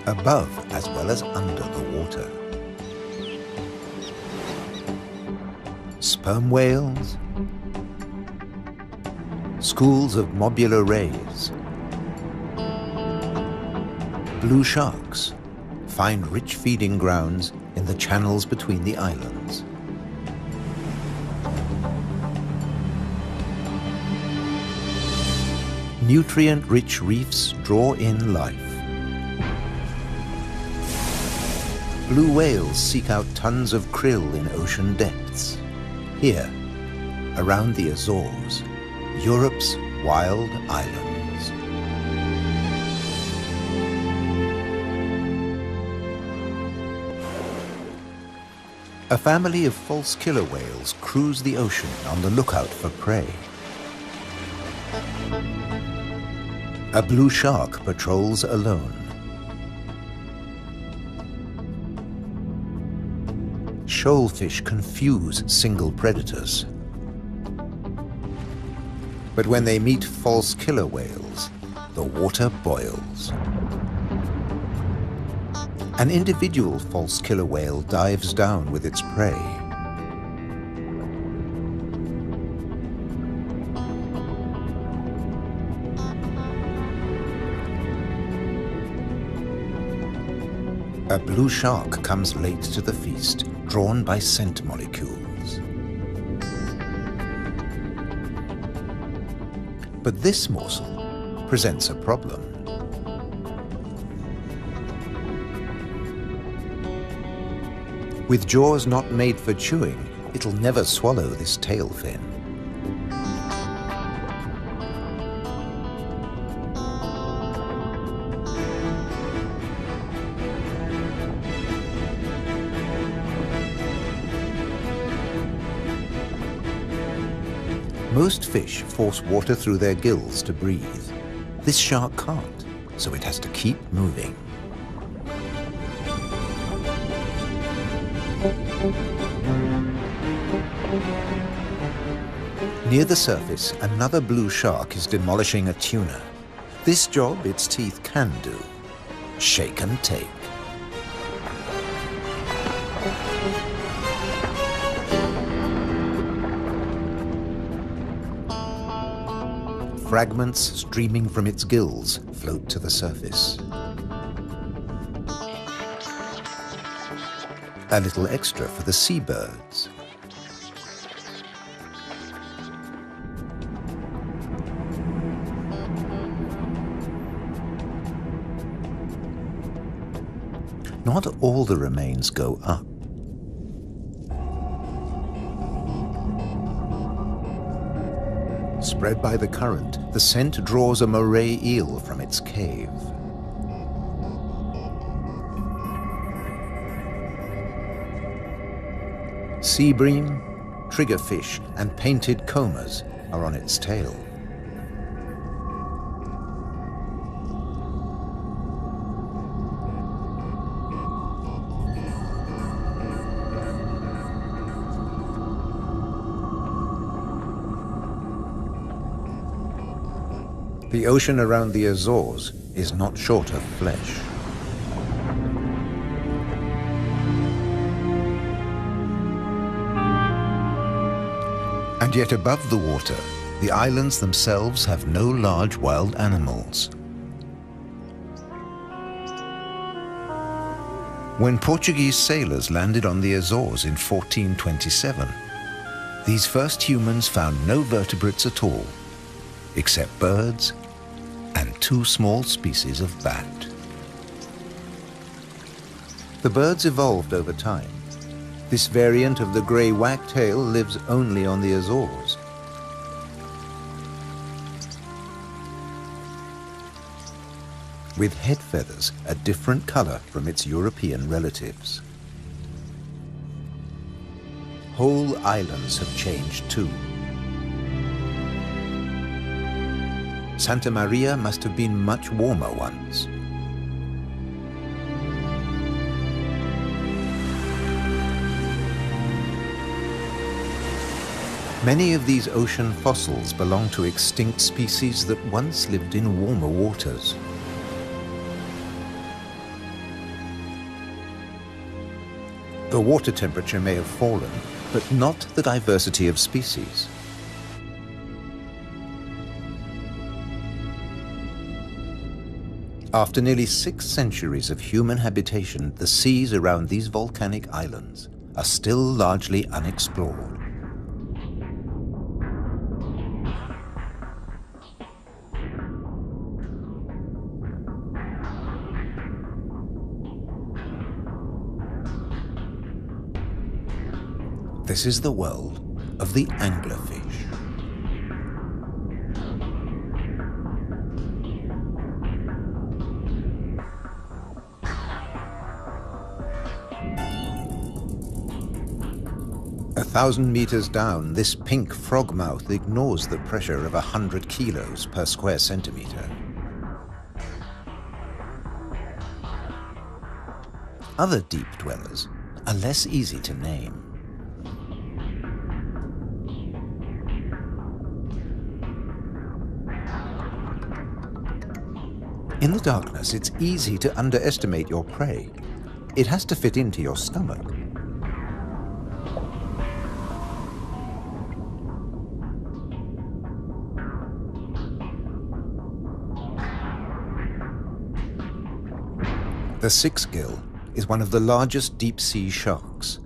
above as well as under the water. Sperm whales, schools of mobular rays, blue sharks find rich feeding grounds in the channels between the islands. Nutrient-rich reefs draw in life. Blue whales seek out tons of krill in ocean depths. Here, around the Azores, Europe's wild islands. A family of false killer whales cruise the ocean on the lookout for prey. A blue shark patrols alone. Shoalfish confuse single predators. But when they meet false killer whales, the water boils. An individual false killer whale dives down with its prey. A blue shark comes late to the feast, drawn by scent molecules. But this morsel presents a problem. With jaws not made for chewing, it'll never swallow this tail fin. Most fish force water through their gills to breathe. This shark can't, so it has to keep moving. Near the surface, another blue shark is demolishing a tuna. This job its teeth can do: shake and take. Fragments streaming from its gills float to the surface. A little extra for the seabirds. Not all the remains go up. Spread by the current, the scent draws a moray eel from its cave. Sea bream, triggerfish, and painted combers are on its tail. The ocean around the Azores is not short of flesh. And yet above the water, the islands themselves have no large wild animals. When Portuguese sailors landed on the Azores in 1427, these first humans found no vertebrates at all, except birds and two small species of bat. The birds evolved over time. This variant of the grey wagtail lives only on the Azores. With head feathers a different color from its European relatives. Whole islands have changed too. Santa Maria must have been much warmer once. Many of these ocean fossils belong to extinct species that once lived in warmer waters. The water temperature may have fallen, but not the diversity of species. After nearly 6 centuries of human habitation, the seas around these volcanic islands are still largely unexplored. This is the world of the anglerfish. A 1,000 meters down, this pink frogmouth ignores the pressure of 100 kilos per square centimeter. Other deep dwellers are less easy to name. In the darkness, it's easy to underestimate your prey. It has to fit into your stomach. The six-gill is one of the largest deep-sea sharks,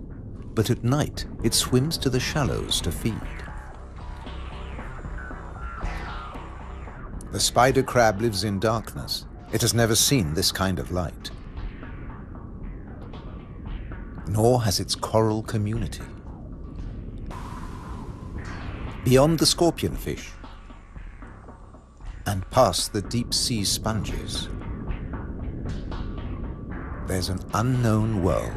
but at night it swims to the shallows to feed. The spider crab lives in darkness. It has never seen this kind of light. Nor has its coral community. Beyond the scorpionfish and past the deep-sea sponges, there's an unknown world.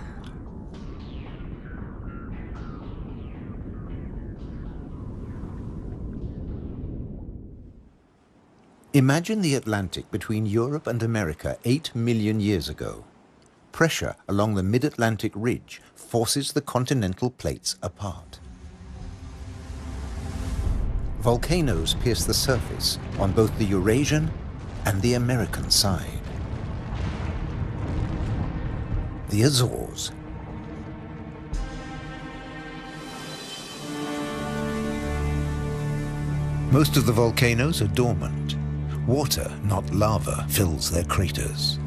Imagine the Atlantic between Europe and America 8 million years ago. Pressure along the mid-Atlantic ridge forces the continental plates apart. Volcanoes pierce the surface on both the Eurasian and the American side. The Azores. Most of the volcanoes are dormant. Water, not lava, fills their craters.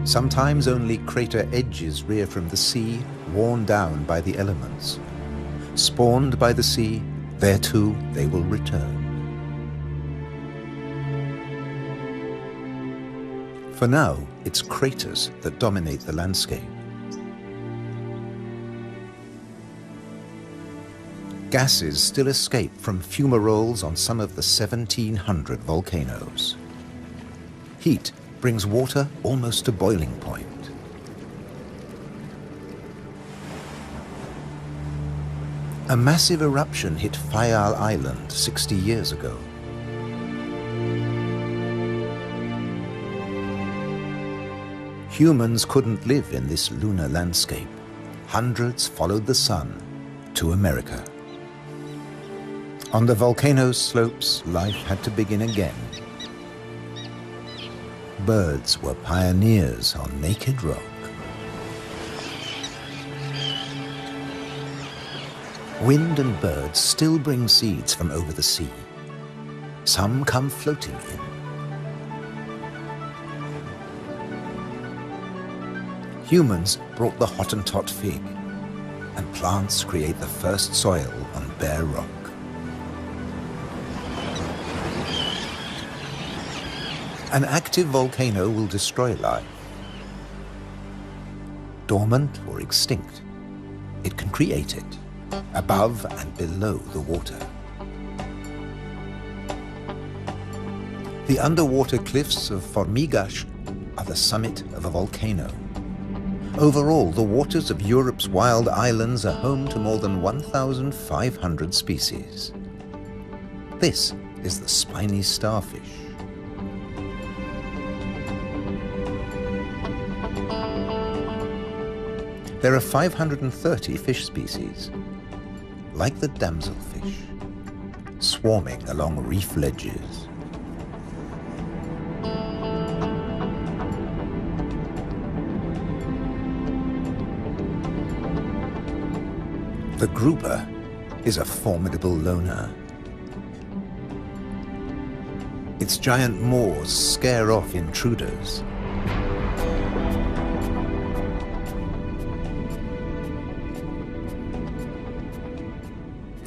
Sometimes only crater edges rear from the sea, worn down by the elements. Spawned by the sea, thereto they will return. For now, it's craters that dominate the landscape. Gases still escape from fumaroles on some of the 1,700 volcanoes. Heat brings water almost to boiling point. A massive eruption hit Fayal Island 60 years ago. Humans couldn't live in this lunar landscape. Hundreds followed the sun to America. On the volcano's slopes, life had to begin again. Birds were pioneers on naked rock. Wind and birds still bring seeds from over the sea. Some come floating in. Humans brought the Hottentot fig, and plants create the first soil on bare rock. An active volcano will destroy life. Dormant or extinct, it can create it, above and below the water. The underwater cliffs of Formigas are the summit of a volcano. Overall, the waters of Europe's wild islands are home to more than 1,500 species. This is the spiny starfish. There are 530 fish species, like the damselfish, swarming along reef ledges. The grouper is a formidable loner. Its giant maws scare off intruders.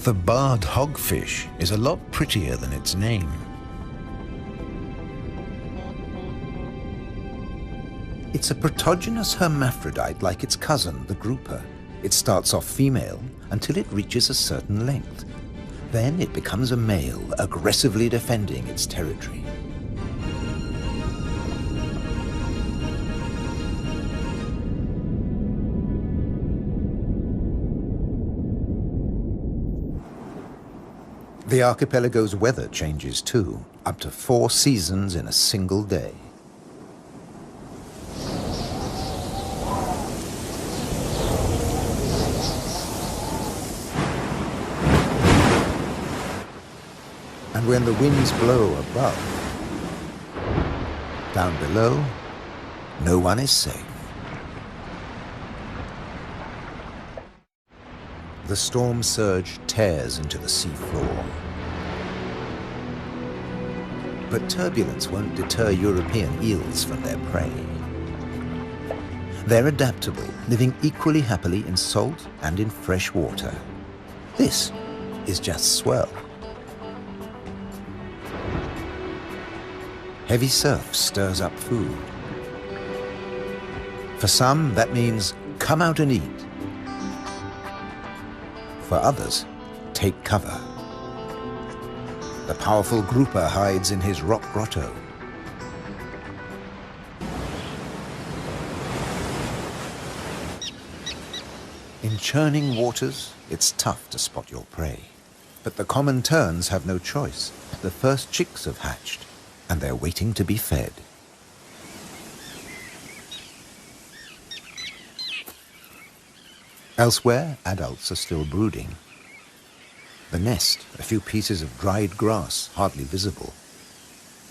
The barred hogfish is a lot prettier than its name. It's a protogynous hermaphrodite like its cousin, the grouper. It starts off female until it reaches a certain length. Then it becomes a male, aggressively defending its territory. The archipelago's weather changes too, up to 4 seasons in a single day. And when the winds blow above, down below, no one is safe. The storm surge tears into the sea floor. But turbulence won't deter European eels from their prey. They're adaptable, living equally happily in salt and in fresh water. This is just swell. Heavy surf stirs up food. For some, that means come out and eat. For others, take cover. The powerful grouper hides in his rock grotto. In churning waters, it's tough to spot your prey. But the common terns have no choice. The first chicks have hatched, and they're waiting to be fed. Elsewhere, adults are still brooding. The nest, a few pieces of dried grass, hardly visible.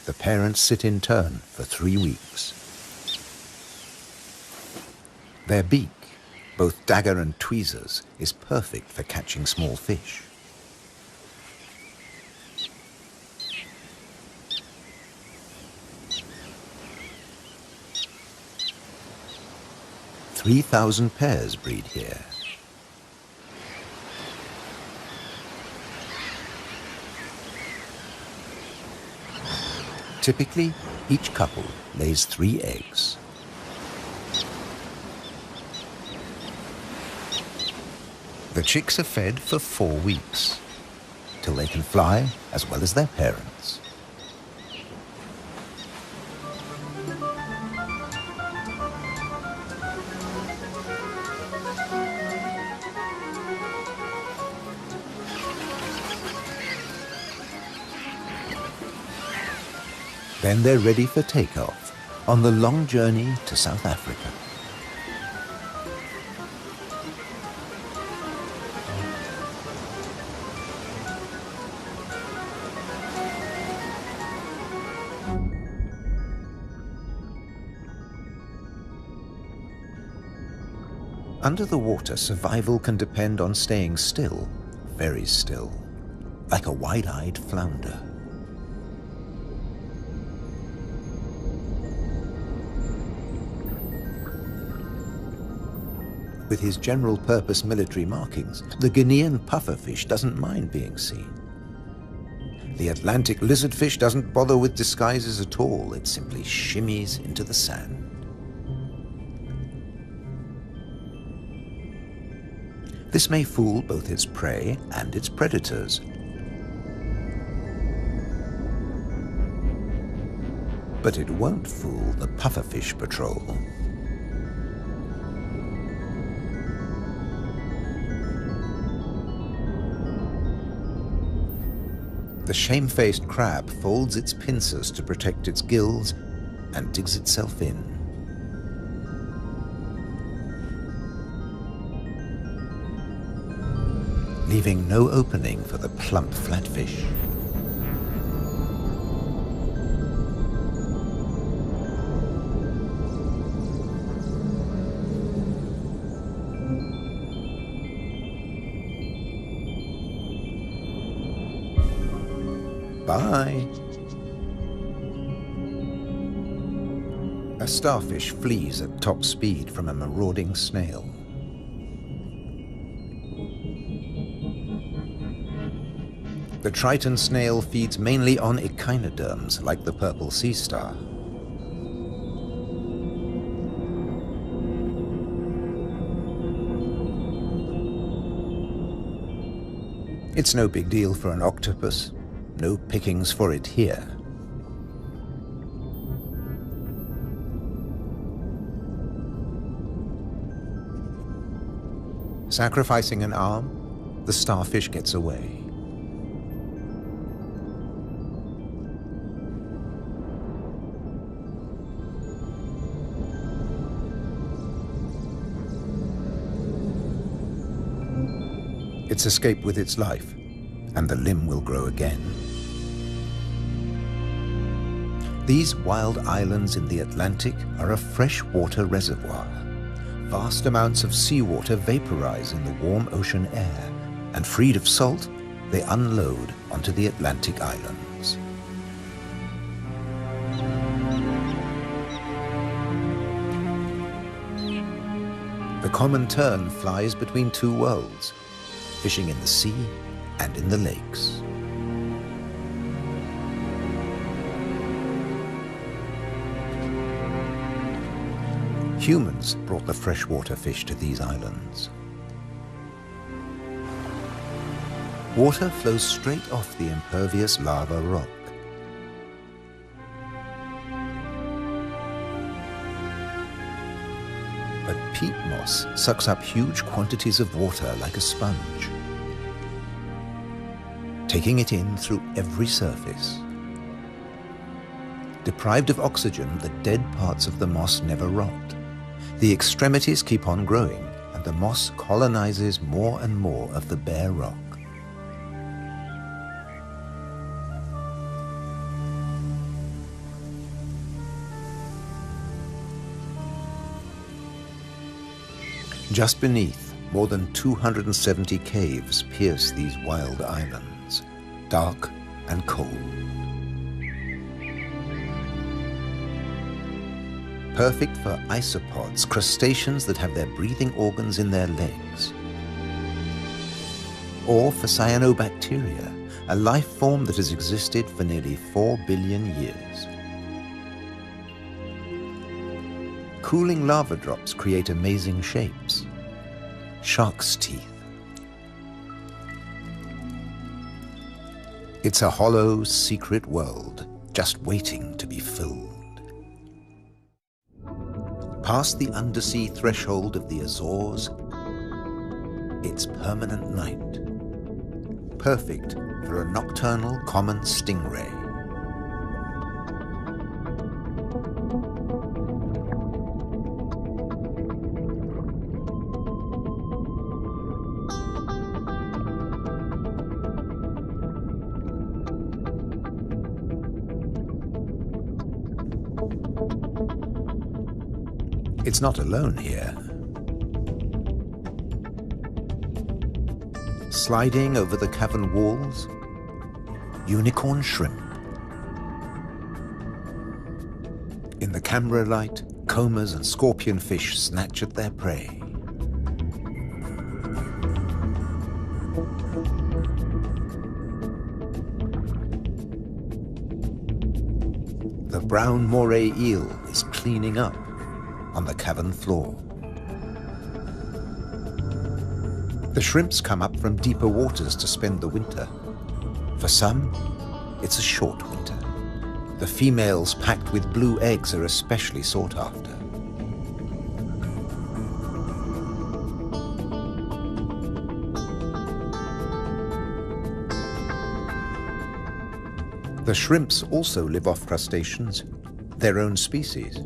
The parents sit in turn for 3 weeks. Their beak, both dagger and tweezers, is perfect for catching small fish. "3,000 pairs breed here. Typically, each couple lays 3 eggs. The chicks are fed for 4 weeks, till they can fly as well as their parents. Then they're ready for takeoff on the long journey to South Africa. Under the water, survival can depend on staying still, very still, like a wide-eyed flounder. With his general-purpose military markings, the Guinean pufferfish doesn't mind being seen. The Atlantic lizardfish doesn't bother with disguises at all. It simply shimmies into the sand. This may fool both its prey and its predators. But it won't fool the pufferfish patrol. The shamefaced crab folds its pincers to protect its gills and digs itself in. Leaving no opening for the plump flatfish. Bye. A starfish flees at top speed from a marauding snail. The Triton snail feeds mainly on echinoderms like the purple sea star. It's no big deal for an octopus. No pickings for it here. Sacrificing an arm, the starfish gets away. It's escaped with its life, and the limb will grow again. These wild islands in the Atlantic are a freshwater reservoir. Vast amounts of seawater vaporize in the warm ocean air, and freed of salt, they unload onto the Atlantic islands. The common tern flies between two worlds, fishing in the sea and in the lakes. Humans brought the freshwater fish to these islands. Water flows straight off the impervious lava rock. But peat moss sucks up huge quantities of water like a sponge, taking it in through every surface. Deprived of oxygen, the dead parts of the moss never rot. The extremities keep on growing, and the moss colonizes more and more of the bare rock. Just beneath, more than 270 caves pierce these wild islands, dark and cold. Perfect for isopods, crustaceans that have their breathing organs in their legs. Or for cyanobacteria, a life form that has existed for nearly 4 billion years. Cooling lava drops create amazing shapes. Shark's teeth. It's a hollow, secret world, just waiting to be filled. Past the undersea threshold of the Azores, it's permanent night. Perfect for a nocturnal common stingray. It's not alone here. Sliding over the cavern walls, unicorn shrimp. In the camera light, combers and scorpionfish snatch at their prey. The brown moray eel is cleaning up on the cavern floor. The shrimps come up from deeper waters to spend the winter. For some, it's a short winter. The females packed with blue eggs are especially sought after. The shrimps also live off crustaceans, their own species.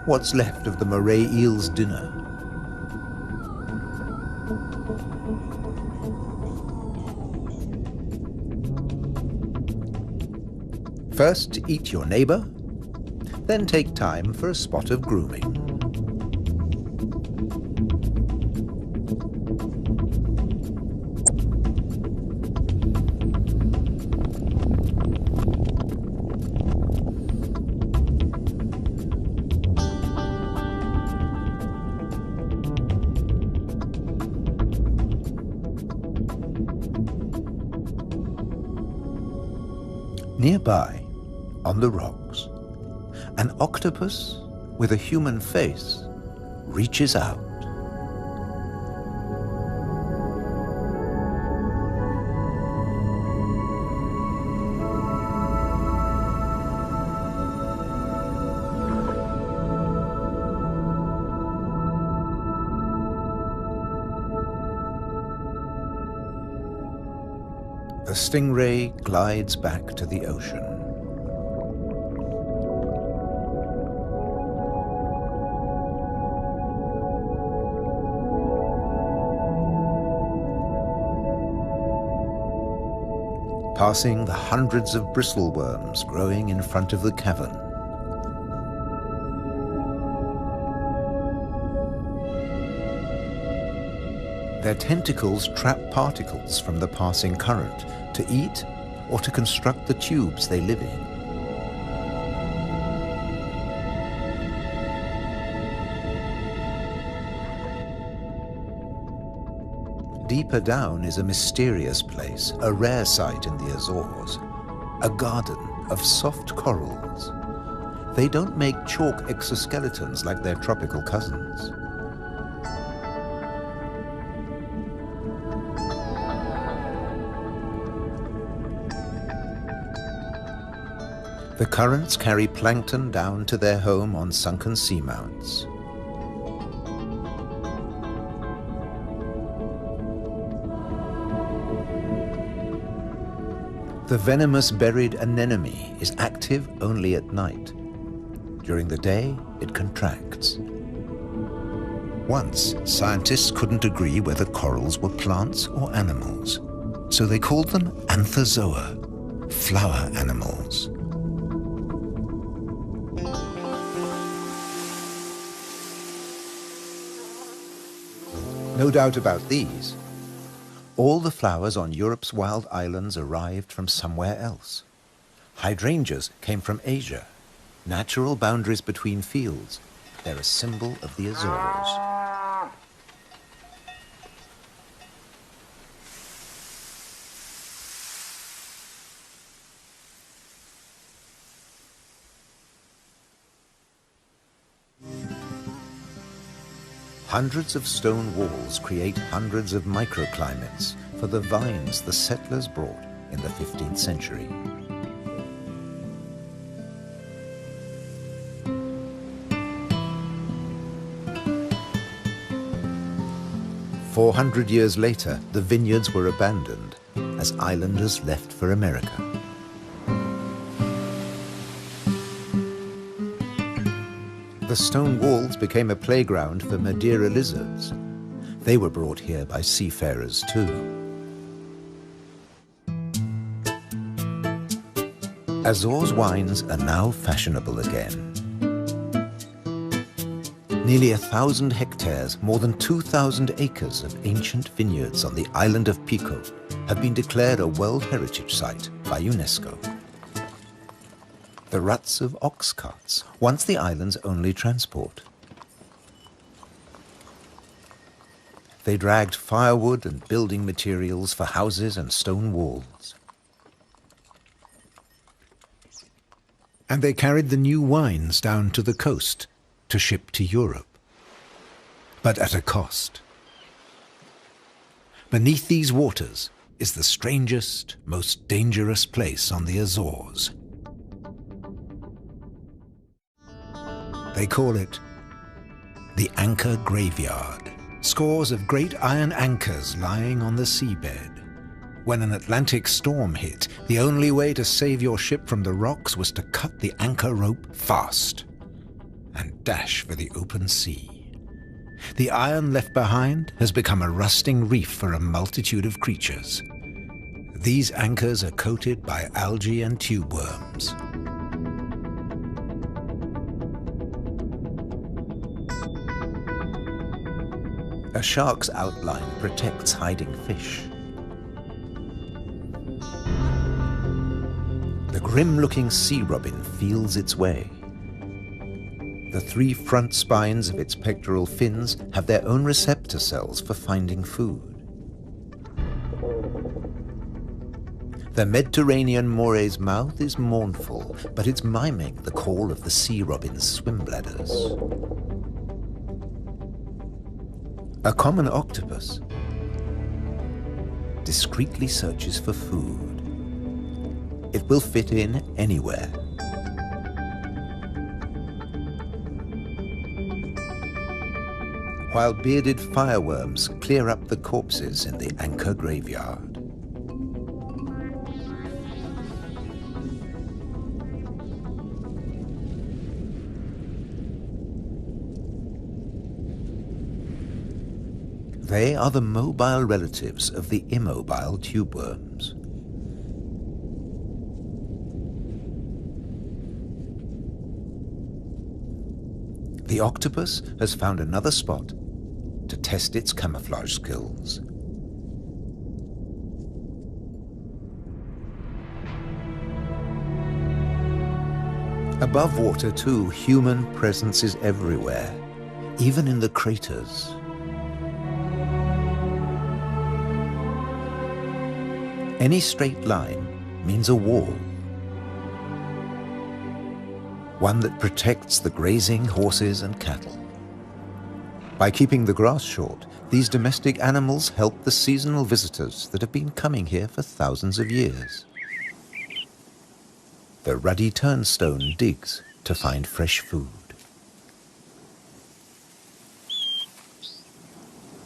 What's left of the moray eel's dinner? First, eat your neighbor, then take time for a spot of grooming. Nearby, on the rocks, an octopus with a human face reaches out. The stingray glides back to the ocean. Passing the hundreds of bristleworms growing in front of the cavern. Their tentacles trap particles from the passing current to eat or to construct the tubes they live in. Deeper down is a mysterious place, a rare sight in the Azores, a garden of soft corals. They don't make chalk exoskeletons like their tropical cousins. The currents carry plankton down to their home on sunken seamounts. The venomous buried anemone is active only at night. During the day, it contracts. Once, scientists couldn't agree whether corals were plants or animals, so they called them anthozoa, flower animals. No doubt about these. All the flowers on Europe's wild islands arrived from somewhere else. Hydrangeas came from Asia. Natural boundaries between fields. They're a symbol of the Azores. Hundreds of stone walls create hundreds of microclimates for the vines the settlers brought in the 15th century. "400 years later, the vineyards were abandoned as islanders left for America. The stone walls became a playground for Madeira lizards. They were brought here by seafarers too. Azores wines are now fashionable again. Nearly 1,000 hectares, more than 2,000 acres of ancient vineyards on the island of Pico have been declared a World Heritage Site by UNESCO. The ruts of ox carts, once the island's only transport. They dragged firewood and building materials for houses and stone walls. And they carried the new wines down to the coast to ship to Europe. But at a cost. Beneath these waters is the strangest, most dangerous place on the Azores. They call it the Anchor Graveyard. Scores of great iron anchors lying on the seabed. When an Atlantic storm hit, the only way to save your ship from the rocks was to cut the anchor rope fast and dash for the open sea. The iron left behind has become a rusting reef for a multitude of creatures. These anchors are coated by algae and tube worms. A shark's outline protects hiding fish. The grim-looking sea robin feels its way. The 3 front spines of its pectoral fins have their own receptor cells for finding food. The Mediterranean moray's mouth is mournful, but it's miming the call of the sea robin's swim bladders. A common octopus discreetly searches for food. It will fit in anywhere. While bearded fireworms clear up the corpses in the anchor graveyard. They are the mobile relatives of the immobile tube worms. The octopus has found another spot to test its camouflage skills. Above water too, human presence is everywhere, even in the craters. Any straight line means a wall. One that protects the grazing horses and cattle. By keeping the grass short, these domestic animals help the seasonal visitors that have been coming here for thousands of years. The ruddy turnstone digs to find fresh food.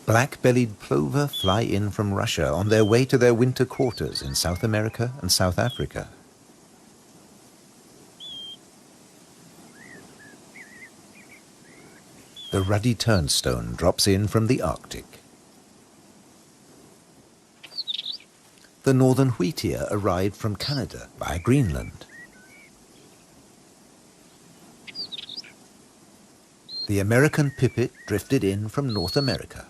Black-bellied plover fly in from Russia on their way to their winter quarters in South America and South Africa. The ruddy turnstone drops in from the Arctic. The northern wheatear arrived from Canada via Greenland. The American pipit drifted in from North America.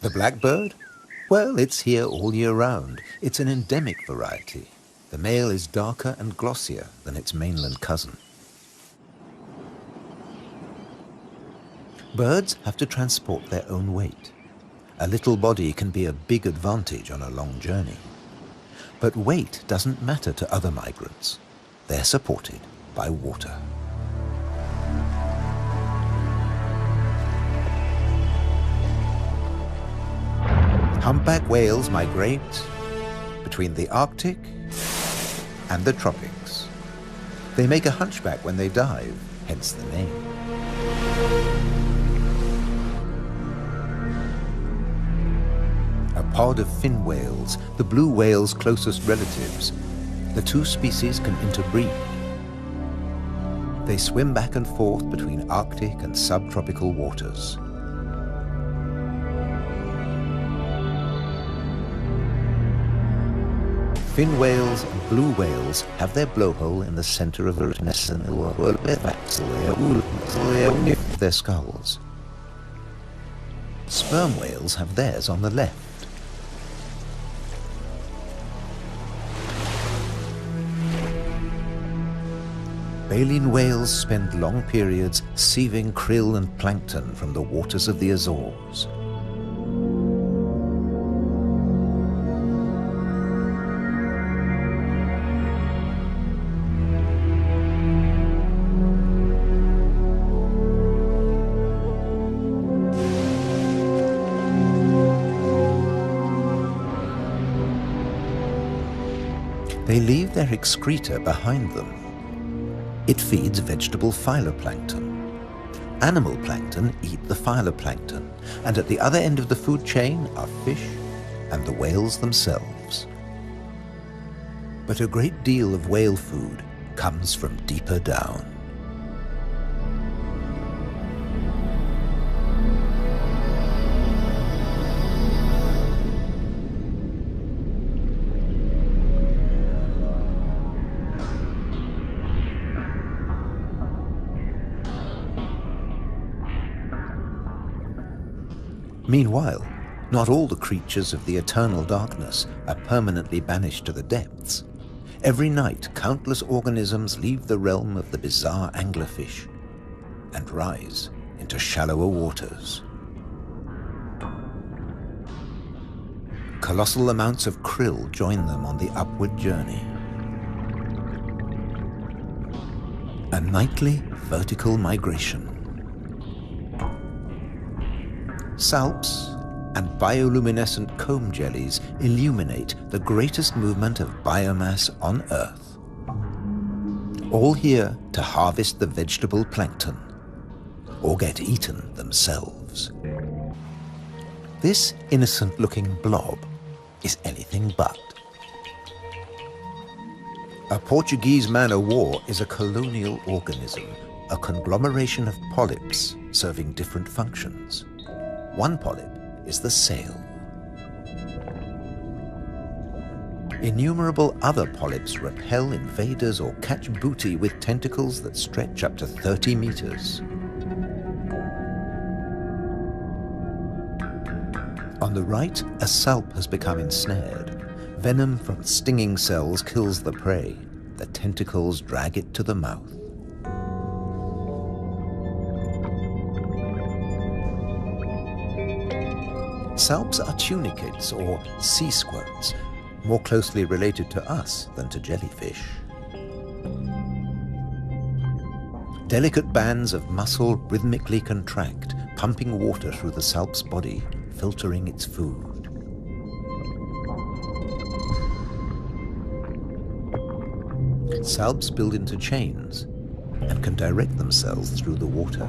The blackbird? Well, it's here all year round. It's an endemic variety. The male is darker and glossier than its mainland cousin. Birds have to transport their own weight. A little body can be a big advantage on a long journey. But weight doesn't matter to other migrants. They're supported by water. Humpback whales migrate between the Arctic and the tropics. They make a hunchback when they dive, hence the name. A pod of fin whales, the blue whale's closest relatives. The two species can interbreed. They swim back and forth between Arctic and subtropical waters. Fin whales and blue whales have their blowhole in the center of their skulls. Sperm whales have theirs on the left. Baleen whales spend long periods sieving krill and plankton from the waters of the Azores. They leave their excreta behind them. It feeds vegetable phytoplankton. Animal plankton eat the phytoplankton, and at the other end of the food chain are fish and the whales themselves. But a great deal of whale food comes from deeper down. Meanwhile, not all the creatures of the eternal darkness are permanently banished to the depths. Every night, countless organisms leave the realm of the bizarre anglerfish and rise into shallower waters. Colossal amounts of krill join them on the upward journey. A nightly vertical migration. Salps and bioluminescent comb jellies illuminate the greatest movement of biomass on Earth. All here to harvest the vegetable plankton, or get eaten themselves. This innocent-looking blob is anything but. A Portuguese man-o'-war is a colonial organism, a conglomeration of polyps serving different functions. One polyp is the sail. Innumerable other polyps repel invaders or catch booty with tentacles that stretch up to 30 meters. On the right, a salp has become ensnared. Venom from stinging cells kills the prey. The tentacles drag it to the mouth. Salps are tunicates or sea squirts, more closely related to us than to jellyfish. Delicate bands of muscle rhythmically contract, pumping water through the salp's body, filtering its food. Salps build into chains and can direct themselves through the water.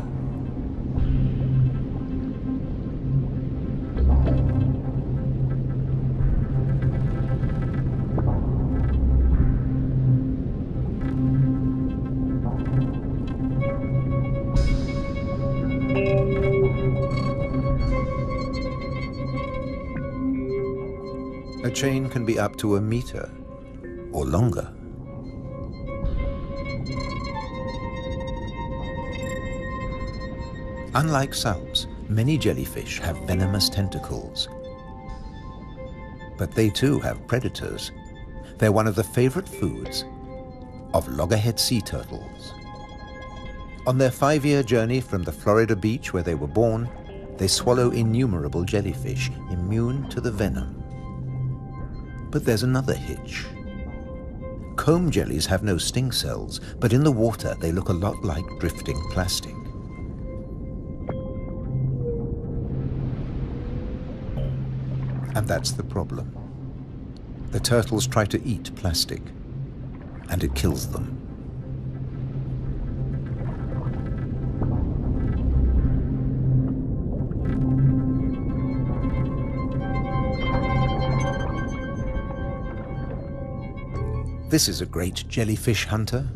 A chain can be up to a meter or longer. Unlike salps, many jellyfish have venomous tentacles. But they too have predators. They're one of the favorite foods of loggerhead sea turtles. On their 5-year journey from the Florida beach where they were born, they swallow innumerable jellyfish immune to the venom. But there's another hitch. Comb jellies have no sting cells, but in the water they look a lot like drifting plastic. And that's the problem. The turtles try to eat plastic, and it kills them. This is a great jellyfish hunter.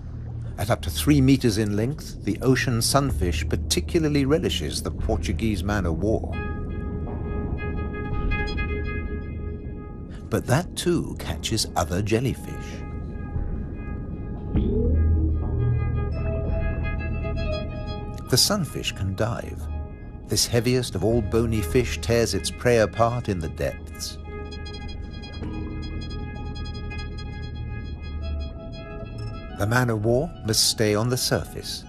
At up to 3 meters in length, the ocean sunfish particularly relishes the Portuguese man-o'-war. But that too catches other jellyfish. The sunfish can dive. This heaviest of all bony fish tears its prey apart in the depths. The man-o'-war must stay on the surface,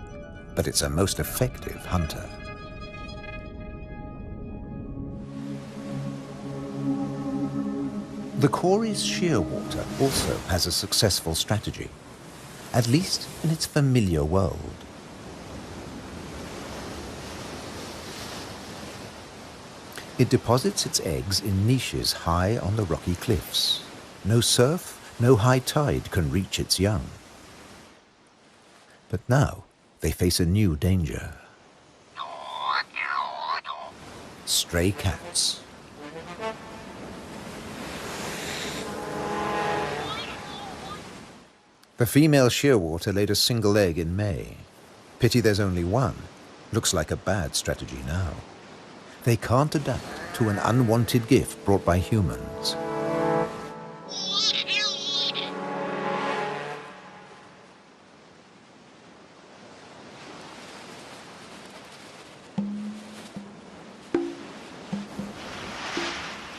but it's a most effective hunter. The Cory's shearwater also has a successful strategy, at least in its familiar world. It deposits its eggs in niches high on the rocky cliffs. No surf, no high tide can reach its young. But now they face a new danger. Stray cats. The female shearwater laid a single egg in May. Pity there's only one. Looks like a bad strategy now. They can't adapt to an unwanted gift brought by humans.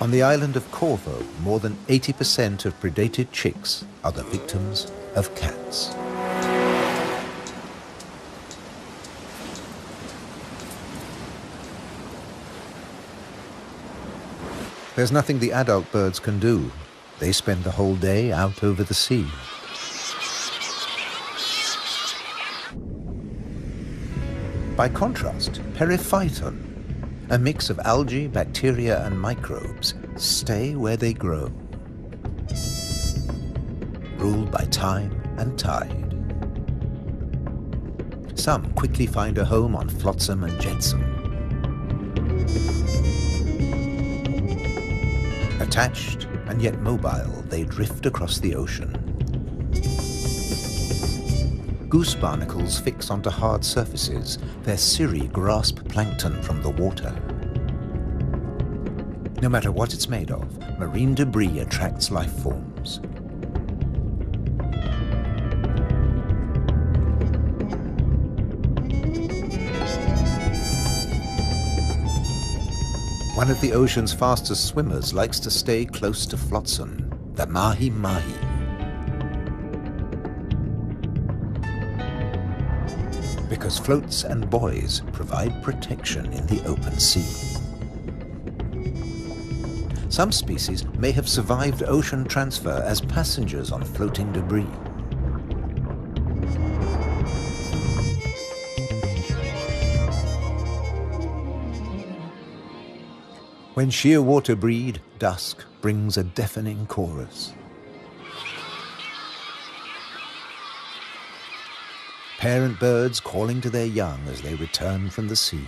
On the island of Corvo, more than 80% of predated chicks are the victims of cats. There's nothing the adult birds can do. They spend the whole day out over the sea. By contrast, periphyton, a mix of algae, bacteria, and microbes, stay where they grow, ruled by time and tide. Some quickly find a home on flotsam and jetsam. Attached and yet mobile, they drift across the ocean. Goose barnacles fix onto hard surfaces. Their cirri grasp plankton from the water. No matter what it's made of, marine debris attracts life forms. One of the ocean's fastest swimmers likes to stay close to flotsam, the mahi-mahi. Because floats and buoys provide protection in the open sea. Some species may have survived ocean transfer as passengers on floating debris. When shearwater breed, dusk brings a deafening chorus. Parent birds calling to their young as they return from the sea.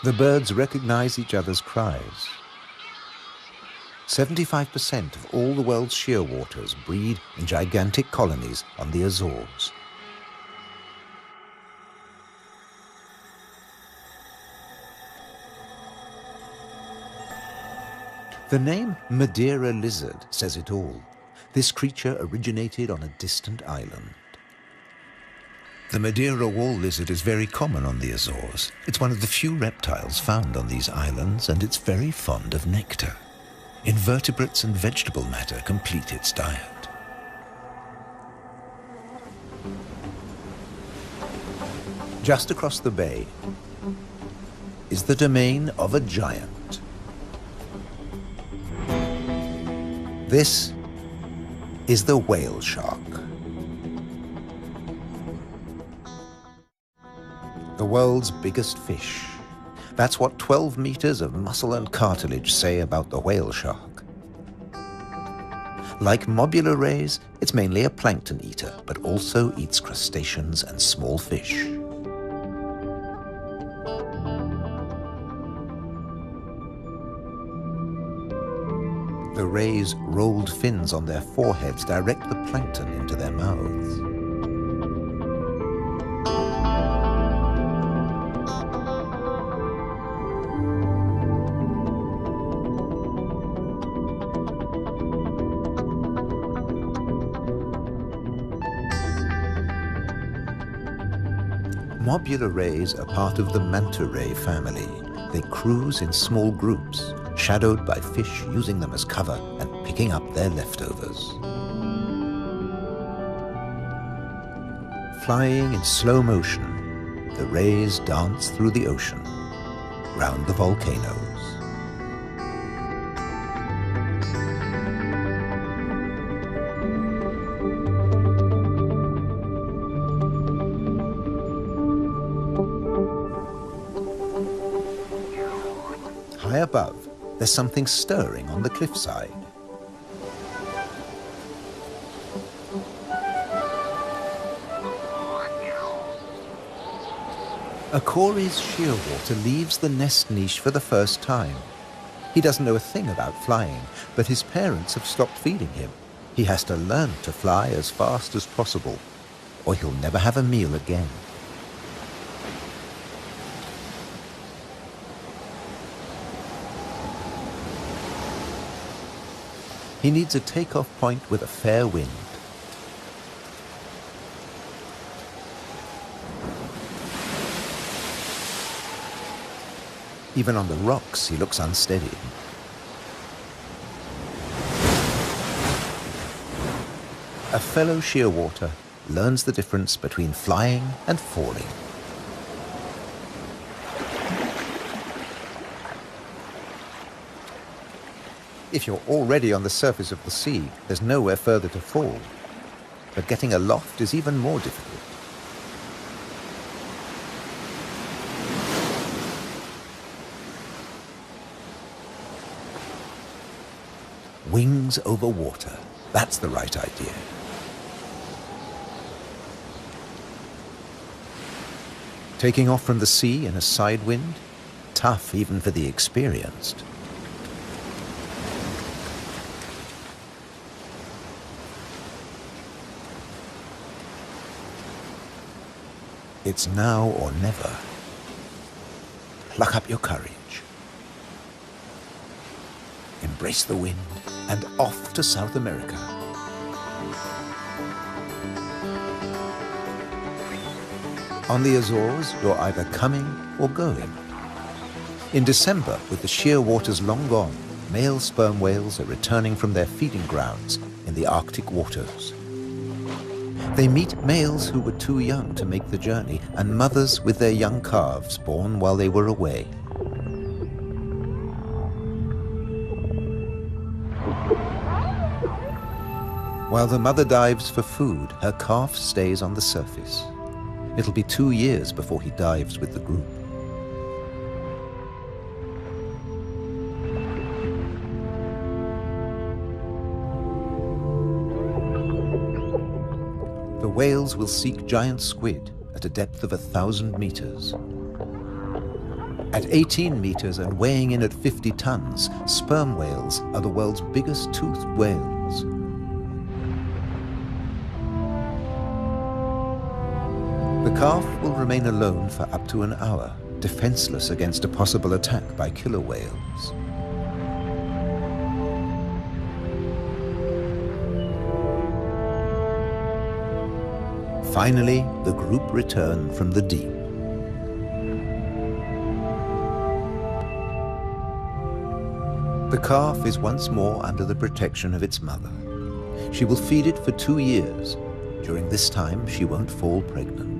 The birds recognize each other's cries. 75% of all the world's shearwaters breed in gigantic colonies on the Azores. The name Madeira lizard says it all. This creature originated on a distant island. The Madeira wall lizard is very common on the Azores. It's one of the few reptiles found on these islands, and it's very fond of nectar. Invertebrates and vegetable matter complete its diet. Just across the bay is the domain of a giant. This is the whale shark. The world's biggest fish. That's what 12 meters of muscle and cartilage say about the whale shark. Like mobula rays, it's mainly a plankton eater, but also eats crustaceans and small fish. The rays' rolled fins on their foreheads direct the plankton into their mouths. Mobula rays are part of the manta ray family. They cruise in small groups, shadowed by fish using them as cover and picking up their leftovers. Flying in slow motion, the rays dance through the ocean, round the volcanoes. High above, there's something stirring on the cliffside. A Cory's shearwater leaves the nest niche for the first time. He doesn't know a thing about flying, but his parents have stopped feeding him. He has to learn to fly as fast as possible, or he'll never have a meal again. He needs a takeoff point with a fair wind. Even on the rocks, he looks unsteady. A fellow shearwater learns the difference between flying and falling. If you're already on the surface of the sea, there's nowhere further to fall. But getting aloft is even more difficult. Wings over water. That's the right idea. Taking off from the sea in a side wind? Tough even for the experienced. It's now or never. Pluck up your courage. Embrace the wind and off to South America. On the Azores, you're either coming or going. In December, with the sheer waters long gone, male sperm whales are returning from their feeding grounds in the Arctic waters. They meet males who were too young to make the journey and mothers with their young calves born while they were away. While the mother dives for food, her calf stays on the surface. It'll be 2 years before he dives with the group. The whales will seek giant squid at a depth of 1,000 meters. At 18 meters and weighing in at 50 tons, sperm whales are the world's biggest toothed whales. The calf will remain alone for up to an hour, defenseless against a possible attack by killer whales. Finally, the group return from the deep. The calf is once more under the protection of its mother. She will feed it for 2 years. During this time, she won't fall pregnant.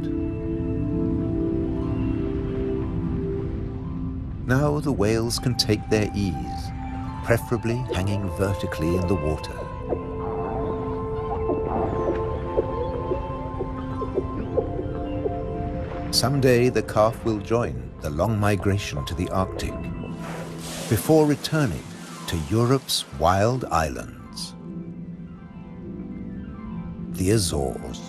Now the whales can take their ease, preferably hanging vertically in the water. Someday the calf will join the long migration to the Arctic, before returning to Europe's wild islands, the Azores.